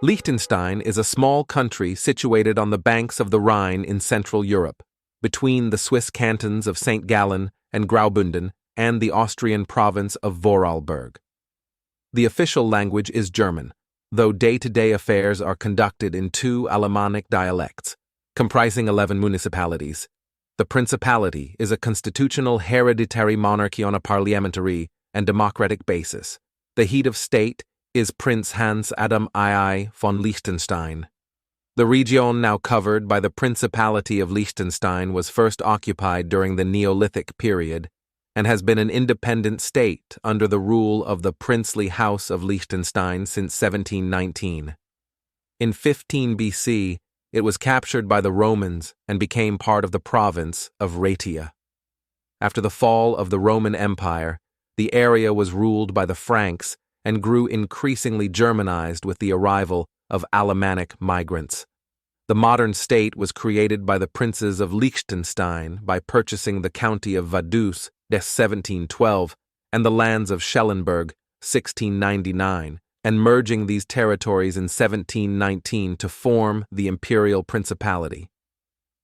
Liechtenstein is a small country situated on the banks of the Rhine in Central Europe, between the Swiss cantons of St. Gallen and Graubünden and the Austrian province of Vorarlberg. The official language is German, though day-to-day affairs are conducted in two Alemannic dialects, comprising 11 municipalities. The Principality is a constitutional hereditary monarchy on a parliamentary and democratic basis. The head of state is Prince Hans Adam II von Liechtenstein. The region now covered by the Principality of Liechtenstein was first occupied during the Neolithic period and has been an independent state under the rule of the princely House of Liechtenstein since 1719. In 15 BC, it was captured by the Romans and became part of the province of Raetia. After the fall of the Roman Empire, the area was ruled by the Franks and grew increasingly Germanized with the arrival of Alemannic migrants. The modern state was created by the princes of Liechtenstein by purchasing the county of Vaduz, 1712, and the lands of Schellenberg, 1699, and merging these territories in 1719 to form the Imperial Principality.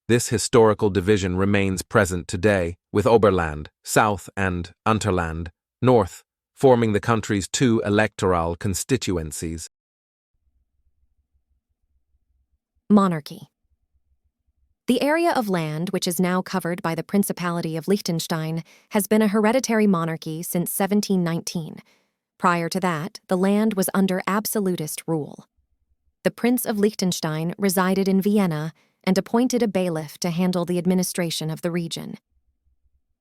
This historical division remains present today, with Oberland, south, and Unterland, north, forming the country's two electoral constituencies. Monarchy. The area of land which is now covered by the Principality of Liechtenstein has been a hereditary monarchy since 1719. Prior to that, the land was under absolutist rule. The Prince of Liechtenstein resided in Vienna and appointed a bailiff to handle the administration of the region.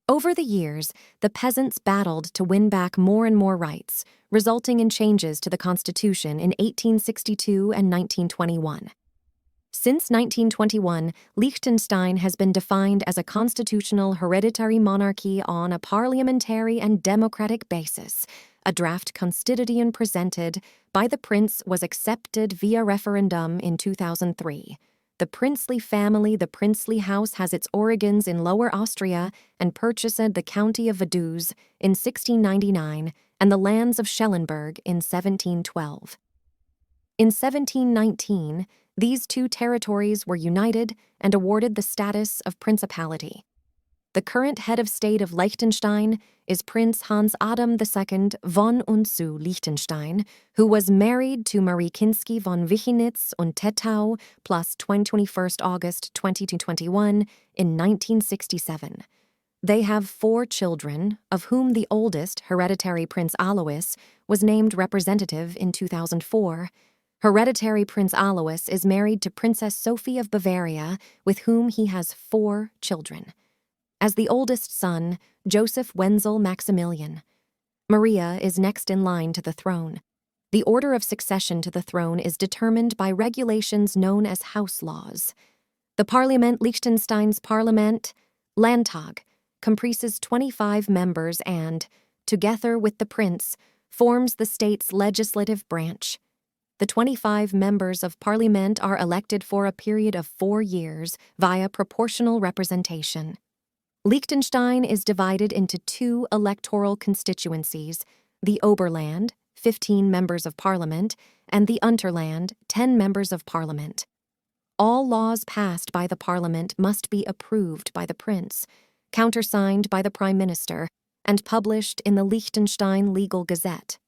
Over the years, the peasants battled to win back more and more rights, resulting in changes to the constitution in 1862 and 1921. Since 1921, Liechtenstein has been defined as a constitutional hereditary monarchy on a parliamentary and democratic basis. A draft constitution presented by the prince was accepted via referendum in 2003. The princely family, the princely house, has its origins in Lower Austria and purchased the county of Vaduz in 1699 and the lands of Schellenberg in 1712. In 1719, these two territories were united and awarded the status of principality. The current head of state of Liechtenstein is Prince Hans Adam II von Unzu-Liechtenstein, who was married to Marie Kinsky von Wichenitz und Tettau plus 21st August 2021 in 1967. They have 4 children, of whom the oldest, hereditary Prince Alois, was named representative in 2004. Hereditary Prince Alois is married to Princess Sophie of Bavaria, with whom he has 4 children. As the oldest son, Joseph Wenzel Maximilian. Maria is next in line to the throne. The order of succession to the throne is determined by regulations known as house laws. The Parliament, Liechtenstein's Parliament, Landtag, comprises 25 members and, together with the prince, forms the state's legislative branch. The 25 members of Parliament are elected for a period of 4 years via proportional representation. Liechtenstein is divided into 2 electoral constituencies, the Oberland, 15 members of parliament, and the Unterland, 10 members of parliament. All laws passed by the parliament must be approved by the prince, countersigned by the prime minister, and published in the Liechtenstein Legal Gazette.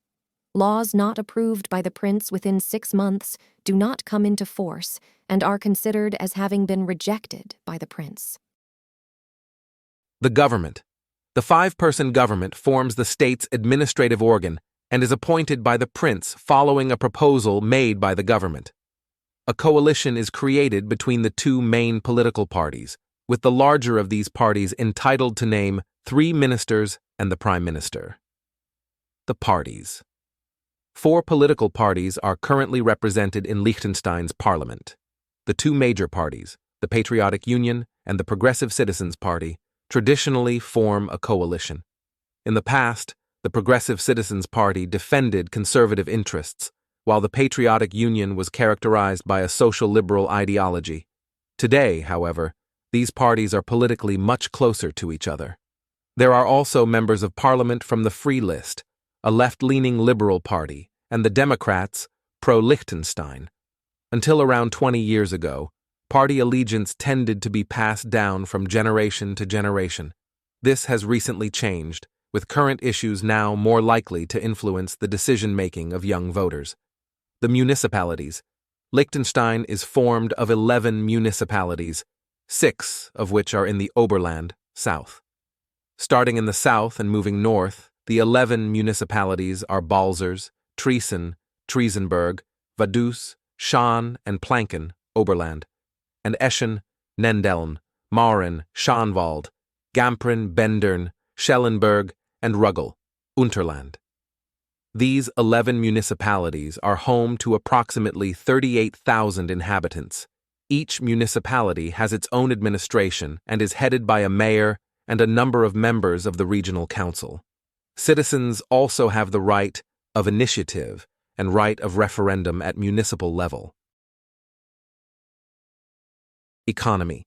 Laws not approved by the prince within 6 months do not come into force and are considered as having been rejected by the prince. The government. The 5-person government forms the state's administrative organ and is appointed by the prince following a proposal made by the government. A coalition is created between the 2 main political parties, with the larger of these parties entitled to name 3 ministers and the prime minister. The parties. 4 political parties are currently represented in Liechtenstein's parliament. The 2 major parties, the Patriotic Union and the Progressive Citizens Party, traditionally form a coalition. In the past, the Progressive Citizens Party defended conservative interests, while the Patriotic Union was characterized by a social liberal ideology. Today, however, these parties are politically much closer to each other. There are also members of parliament from the Free List, a left-leaning liberal party, and the Democrats, pro-Liechtenstein, Until around 20 years ago, party allegiance tended to be passed down from generation to generation. This has recently changed, with current issues now more likely to influence the decision-making of young voters. The municipalities. Liechtenstein is formed of 11 municipalities, 6 of which are in the Oberland, south. Starting in the south and moving north, the 11 municipalities are Balzers, Triesen, Triesenberg, Vaduz, Schaan and Planken, Oberland, and Eschen, Nendeln, Mauren, Schanwald, Gamprin, Bendern, Schellenberg, and Ruggel, Unterland. These 11 municipalities are home to approximately 38,000 inhabitants. Each municipality has its own administration and is headed by a mayor and a number of members of the regional council. Citizens also have the right of initiative and right of referendum at municipal level. Economy.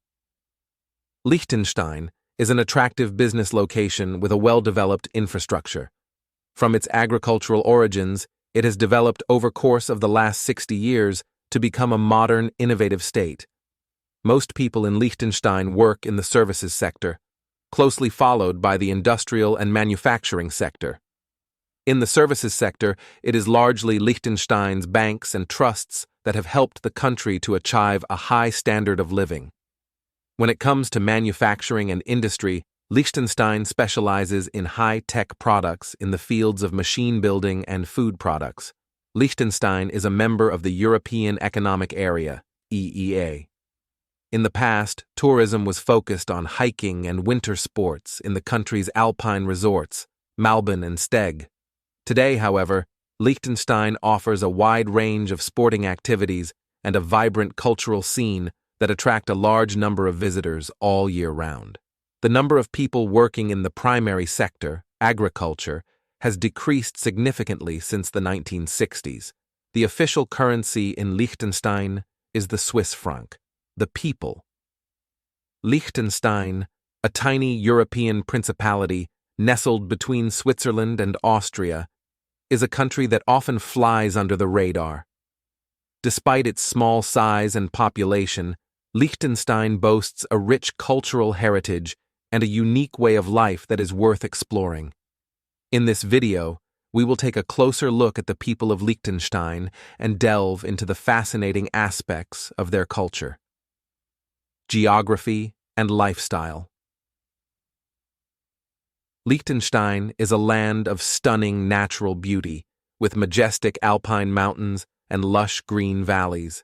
Liechtenstein is an attractive business location with a well-developed infrastructure. From its agricultural origins, it has developed over course of the last 60 years to become a modern, innovative state. Most people in Liechtenstein work in the services sector, closely followed by the industrial and manufacturing sector. In the services sector, it is largely Liechtenstein's banks and trusts that have helped the country to achieve a high standard of living. When it comes to manufacturing and industry, Liechtenstein specializes in high-tech products in the fields of machine building and food products. Liechtenstein is a member of the European Economic Area, EEA. In the past, tourism was focused on hiking and winter sports in the country's alpine resorts, Malben and Steg. Today, however, Liechtenstein offers a wide range of sporting activities and a vibrant cultural scene that attract a large number of visitors all year round. The number of people working in the primary sector, agriculture, has decreased significantly since the 1960s. The official currency in Liechtenstein is the Swiss franc. The people. Liechtenstein, a tiny European principality nestled between Switzerland and Austria, is a country that often flies under the radar. Despite its small size and population, Liechtenstein boasts a rich cultural heritage and a unique way of life that is worth exploring. In this video, we will take a closer look at the people of Liechtenstein and delve into the fascinating aspects of their culture. Geography and lifestyle. Liechtenstein is a land of stunning natural beauty, with majestic alpine mountains and lush green valleys.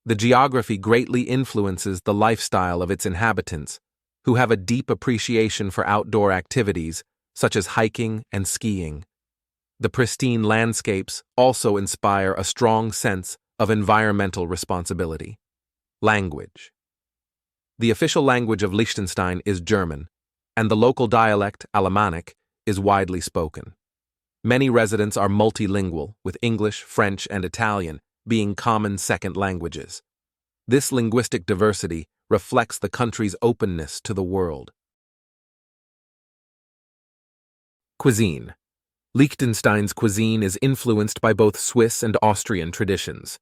The geography greatly influences the lifestyle of its inhabitants, who have a deep appreciation for outdoor activities, such as hiking and skiing. The pristine landscapes also inspire a strong sense of environmental responsibility. Language. The official language of Liechtenstein is German, and the local dialect, Alemannic, is widely spoken. Many residents are multilingual, with English, French, and Italian being common second languages. This linguistic diversity reflects the country's openness to the world. Cuisine. Liechtenstein's cuisine is influenced by both Swiss and Austrian traditions.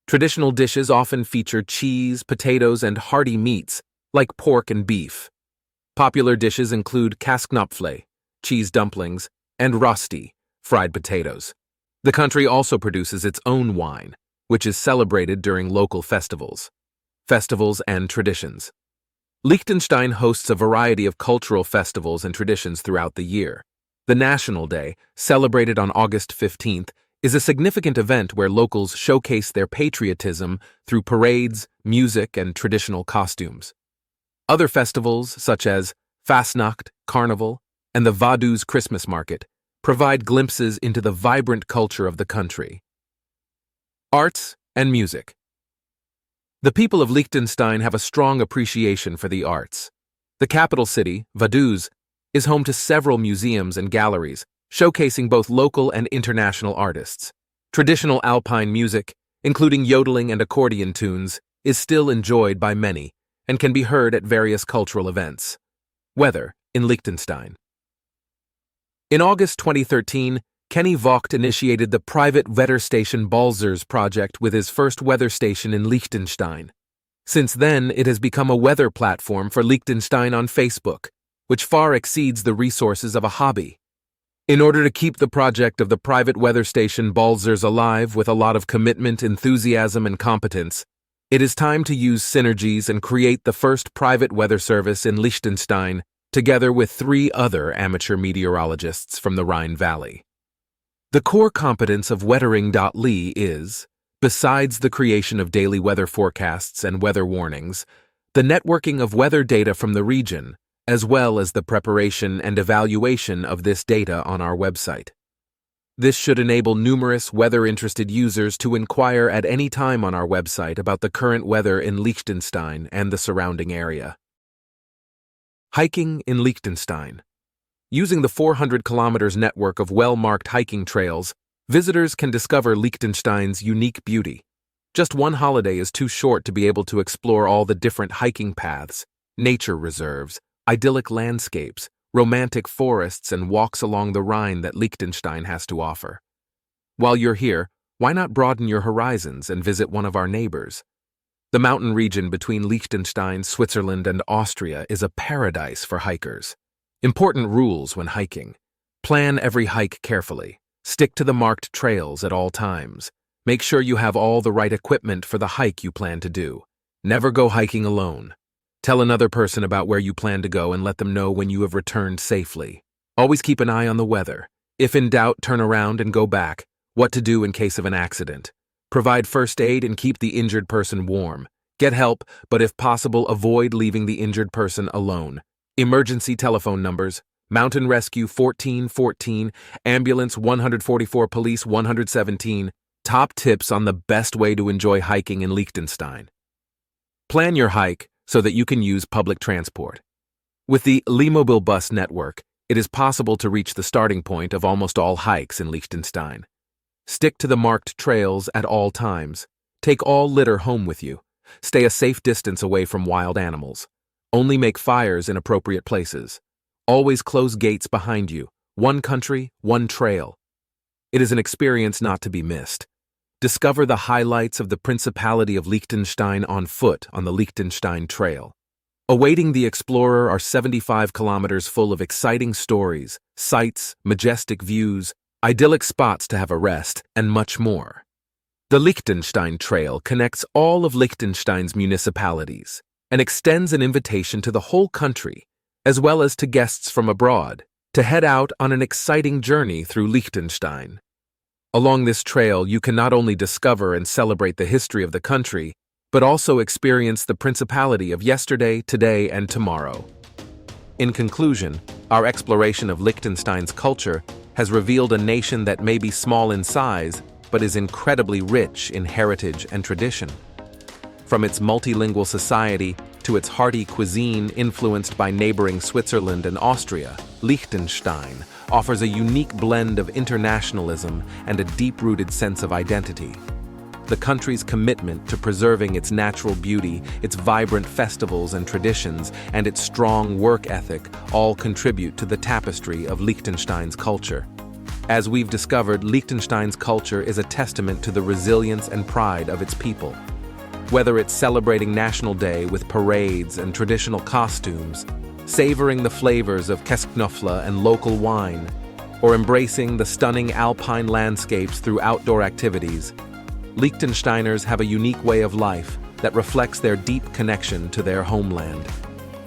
Traditional dishes often feature cheese, potatoes, and hearty meats, like pork and beef. Popular dishes include Käsknöpfle, cheese dumplings, and Rösti, fried potatoes. The country also produces its own wine, which is celebrated during local festivals. Festivals and traditions. Liechtenstein hosts a variety of cultural festivals and traditions throughout the year. The National Day, celebrated on August 15th, is a significant event where locals showcase their patriotism through parades, music, and traditional costumes. Other festivals, such as Fastnacht, Carnival, and the Vaduz Christmas Market, provide glimpses into the vibrant culture of the country. Arts and music. The people of Liechtenstein have a strong appreciation for the arts. The capital city, Vaduz, is home to several museums and galleries, showcasing both local and international artists. Traditional alpine music, including yodeling and accordion tunes, is still enjoyed by many and can be heard at various cultural events. Weather in Liechtenstein. In August 2013, Kenny Vogt initiated the private weather station Balzers project with his first weather station in Liechtenstein. Since then, it has become a weather platform for Liechtenstein on Facebook, which far exceeds the resources of a hobby. In order to keep the project of the private weather station Balzers alive with a lot of commitment, enthusiasm, and competence, it is time to use synergies and create the first private weather service in Liechtenstein, together with 3 other amateur meteorologists from the Rhine Valley. The core competence of Wettering.ly is, besides the creation of daily weather forecasts and weather warnings, the networking of weather data from the region, as well as the preparation and evaluation of this data on our website. This should enable numerous weather-interested users to inquire at any time on our website about the current weather in Liechtenstein and the surrounding area. Hiking in Liechtenstein. Using the 400 kilometers network of well-marked hiking trails, visitors can discover Liechtenstein's unique beauty. Just one holiday is too short to be able to explore all the different hiking paths, nature reserves, idyllic landscapes, romantic forests, and walks along the Rhine that Liechtenstein has to offer. While you're here, why not broaden your horizons and visit one of our neighbors? The mountain region between Liechtenstein, Switzerland, and Austria is a paradise for hikers. Important rules when hiking. Plan every hike carefully. Stick to the marked trails at all times. Make sure you have all the right equipment for the hike you plan to do. Never go hiking alone. Tell another person about where you plan to go and let them know when you have returned safely. Always keep an eye on the weather. If in doubt, turn around and go back. What to do in case of an accident. Provide first aid and keep the injured person warm. Get help, but if possible, avoid leaving the injured person alone. Emergency telephone numbers: Mountain Rescue 1414, Ambulance 144, Police 117. Top tips on the best way to enjoy hiking in Liechtenstein. Plan your hike so that you can use public transport. With the Lemobil bus network, it is possible to reach the starting point of almost all hikes in Liechtenstein. Stick to the marked trails at all times. Take all litter home with you. Stay a safe distance away from wild animals. Only make fires in appropriate places. Always close gates behind you. One country, one trail. It is an experience not to be missed. Discover the highlights of the Principality of Liechtenstein on foot on the Liechtenstein Trail. Awaiting the explorer are 75 kilometers full of exciting stories, sights, majestic views, idyllic spots to have a rest, and much more. The Liechtenstein Trail connects all of Liechtenstein's municipalities and extends an invitation to the whole country, as well as to guests from abroad, to head out on an exciting journey through Liechtenstein. Along this trail, you can not only discover and celebrate the history of the country, but also experience the Principality of yesterday, today, and tomorrow. In conclusion, our exploration of Liechtenstein's culture has revealed a nation that may be small in size, but is incredibly rich in heritage and tradition. From its multilingual society to its hearty cuisine influenced by neighboring Switzerland and Austria, Liechtenstein offers a unique blend of internationalism and a deep-rooted sense of identity. The country's commitment to preserving its natural beauty, its vibrant festivals and traditions, and its strong work ethic all contribute to the tapestry of Liechtenstein's culture. As we've discovered, Liechtenstein's culture is a testament to the resilience and pride of its people. Whether it's celebrating National Day with parades and traditional costumes, savoring the flavors of Käseknöffel and local wine, or embracing the stunning alpine landscapes through outdoor activities, Liechtensteiners have a unique way of life that reflects their deep connection to their homeland.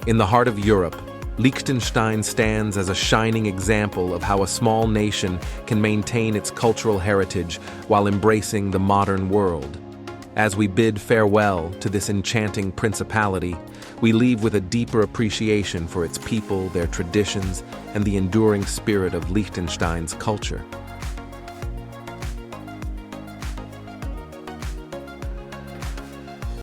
In the heart of Europe, Liechtenstein stands as a shining example of how a small nation can maintain its cultural heritage while embracing the modern world. As we bid farewell to this enchanting principality, we leave with a deeper appreciation for its people, their traditions, and the enduring spirit of Liechtenstein's culture.